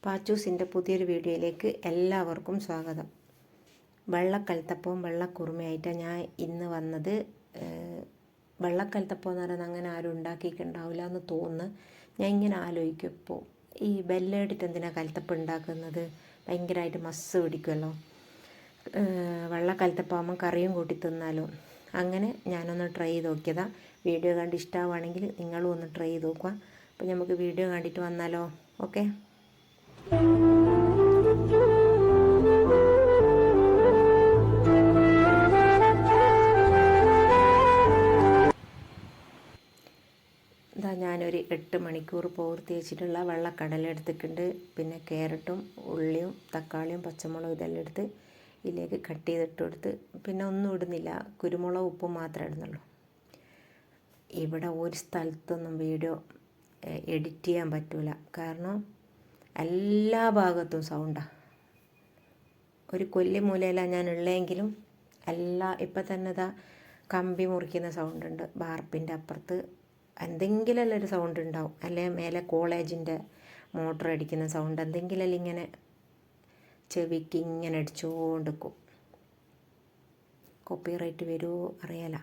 പാച്ചൂസിൻ്റെ പുതിയൊരു വീഡിയോയിലേക്ക് എല്ലാവർക്കും സ്വാഗതം. വെള്ളക്കലത്തപ്പവും വെള്ളക്കുറുമയായിട്ടാണ് ഞാൻ ഇന്ന് വന്നത്. വെള്ളക്കലത്തപ്പം എന്ന് പറയുന്നത് അങ്ങനെ ആരും ഉണ്ടാക്കിയിട്ടുണ്ടാവില്ല എന്ന് തോന്നുന്നു. ഞാൻ ഇങ്ങനെ ആലോചിക്കും, ഇപ്പോൾ ഈ ബെല്ലേടിട്ട് എന്തിനാണ് കലത്തപ്പം ഉണ്ടാക്കുന്നത്? ഭയങ്കരമായിട്ട് മസ്സ് പിടിക്കുമല്ലോ. വെള്ളക്കലത്തപ്പാകുമ്പോൾ കറിയും കൂട്ടി തിന്നാലോ. അങ്ങനെ ഞാനൊന്ന് ട്രൈ ചെയ്ത് നോക്കിയതാണ്. വീഡിയോ കണ്ട് ഇഷ്ടമാവുകയാണെങ്കിൽ നിങ്ങളും ഒന്ന് ട്രൈ ചെയ്ത് നോക്കുക. അപ്പോൾ നമുക്ക് വീഡിയോ കണ്ടിട്ട് വന്നാലോ. ഓക്കെ. ഇതാ ഞാനൊരു 8 മണിക്കൂർ പൂർത്തി വെച്ചിട്ടുള്ള വെള്ളക്കടല എടുത്തിട്ടുണ്ട്. പിന്നെ ക്യാരറ്റും ഉള്ളിയും തക്കാളിയും പച്ചമുളകും ഇതെല്ലാം എടുത്ത് ഇതിലേക്ക് കട്ട് ചെയ്തിട്ട് കൊടുത്ത്, പിന്നെ ഒന്നും ഇടുന്നില്ല, കുരുമുളക് ഉപ്പും മാത്രമേ ഇടുന്നുള്ളൂ. ഇവിടെ ഒരു സ്ഥലത്തൊന്നും വീഡിയോ എഡിറ്റ് ചെയ്യാൻ പറ്റില്ല, കാരണം എല്ലാ ഭാഗത്തും സൗണ്ടാണ്. ഒരു കൊല്ലിമൂലയിലാണ് ഞാൻ ഉള്ളതെങ്കിലും ഇപ്പം തന്നെ ഇതാ കമ്പി മുറിക്കുന്ന സൗണ്ട് ഉണ്ട്. ബാർപ്പിൻ്റെ അപ്പുറത്ത് എന്തെങ്കിലും ഒരു സൗണ്ട് ഉണ്ടാവും, അല്ലെങ്കിൽ മേലെ കോളേജിൻ്റെ മോട്ടർ അടിക്കുന്ന സൗണ്ട്, എന്തെങ്കിലും ഇങ്ങനെ ചെവിക്ക് ഇങ്ങനെ അടിച്ചുകൊണ്ടിരിക്കും. കോപ്പിറൈറ്റ് വരുമോ അറിയാല.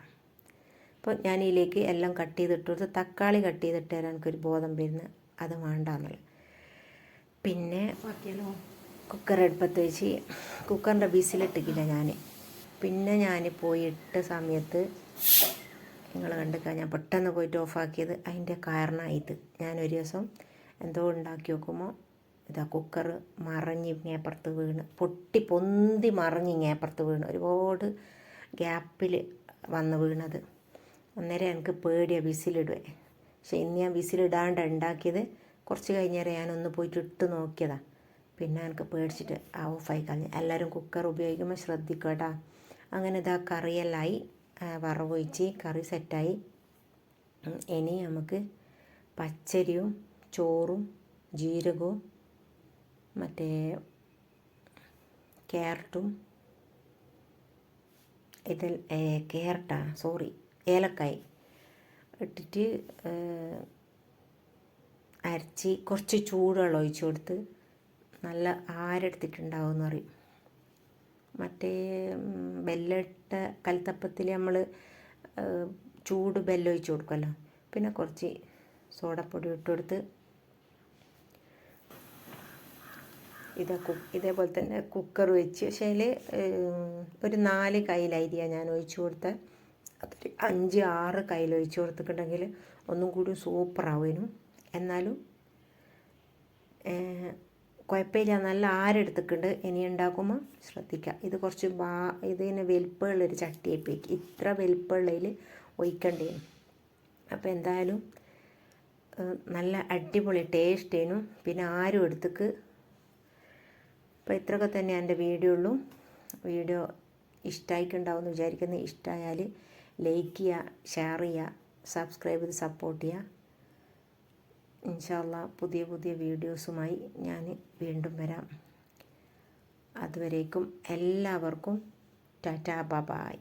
അപ്പോൾ ഞാൻ ഇതിലേക്ക് എല്ലാം കട്ട് ചെയ്തിട്ട് തക്കാളി കട്ട് ചെയ്തിട്ട് തരാൻ എനിക്കൊരു ബോധം വരുന്നത്, അത് വേണ്ടാന്നുള്ളത്. പിന്നെ ബാക്കിയല്ലോ കുക്കർ അടുപ്പത്ത് വെച്ച് കുക്കറിൻ്റെ വിസിലിട്ടിക്കില്ല ഞാൻ. പിന്നെ ഞാൻ പോയി ഇട്ട സമയത്ത് നിങ്ങൾ കണ്ടിക്ക, ഞാൻ പെട്ടെന്ന് പോയിട്ട് ഓഫാക്കിയത്. അതിൻ്റെ കാരണമാണ് ഇത്. ഞാനൊരു ദിവസം എന്തോ ഉണ്ടാക്കി നോക്കുമ്പോൾ ഇതാ കുക്കർ മറിഞ്ഞ് ഇങ്ങേപ്പുറത്ത് വീണ്, പൊന്തി മറിഞ്ഞ് ഇങ്ങേപ്പുറത്ത് വീണ്, ഒരുപാട് ഗ്യാപ്പിൽ വന്ന് വീണത്. അന്നേരം എനിക്ക് പേടിയാണ് വിസിലിടുവേ. പക്ഷേ ഇന്ന് ഞാൻ വിസിലിടാണ്ട് ഉണ്ടാക്കിയത്. കുറച്ച് കഴിഞ്ഞേരം ഞാനൊന്ന് പോയിട്ട് ഇട്ട് നോക്കിയതാണ്. പിന്നെ എനിക്ക് പേടിച്ചിട്ട് ഓഫായി കളഞ്ഞു. എല്ലാവരും കുക്കർ ഉപയോഗിക്കുമ്പോൾ ശ്രദ്ധിക്കുക കേട്ടോ. അങ്ങനെ ഇതാ കറിയെല്ലാമായി, വറവൊഴിച്ച് കറി സെറ്റായി. ഇനി നമുക്ക് പച്ചരിയും ചോറും ജീരകവും മറ്റേ ക്യാരറ്റും ഏലക്കായി ഇട്ടിട്ട് അരച്ച് കുറച്ച് ചൂടുവെള്ളം ഒഴിച്ച് കൊടുത്ത് നല്ല ആരെടുത്തിട്ടുണ്ടാവുമെന്ന് പറയും. മറ്റേ ബെല്ലിട്ട കലത്തപ്പത്തിൽ നമ്മൾ ചൂട് ബെല്ലം ഒഴിച്ച് കൊടുക്കുമല്ലോ. പിന്നെ കുറച്ച് സോഡപ്പൊടി ഇട്ട് കൊടുത്ത് ഇതേപോലെ തന്നെ കുക്കർ വെച്ച്, പക്ഷേ അതിൽ ഒരു 4 കയ്യിൽ അരിയാണ് ഞാൻ ഒഴിച്ച് കൊടുത്തത്. അതൊരു 5-6 കയ്യിൽ ഒഴിച്ച് കൊടുത്തിട്ടുണ്ടെങ്കിൽ ഒന്നും കൂടി സൂപ്പറാവുന്നു. എന്നാലും കുഴപ്പമില്ല, നല്ല ആരെടുത്തിട്ടുണ്ട്. ഇനി ഉണ്ടാക്കുമ്പോൾ ശ്രദ്ധിക്കുക. ഇത് കുറച്ച് ഇതിന് വലിപ്പമുള്ളൊരു ചട്ടിയേക്ക്, ഇത്ര വലിപ്പമുള്ളതിൽ ഒഴിക്കണ്ടേനു. അപ്പോൾ എന്തായാലും നല്ല അടിപൊളി ടേസ്റ്റേനും. പിന്നെ ആരും എടുത്തേക്ക്. അപ്പോൾ ഇത്രയൊക്കെ തന്നെ എൻ്റെ വീഡിയോ ഇഷ്ടമായിട്ടുണ്ടാവുമെന്ന് വിചാരിക്കുന്നു. ഇഷ്ടമായാൽ ലൈക്ക് ചെയ്യുക, ഷെയർ ചെയ്യുക, സബ്സ്ക്രൈബ് ചെയ്ത് സപ്പോർട്ട് ചെയ്യുക. ഇൻഷാ അല്ലാഹ് പുതിയ വീഡിയോസുമായി ഞാൻ വീണ്ടും വരാം. അതുവരേക്കും എല്ലാവർക്കും ടാറ്റാ ബൈ.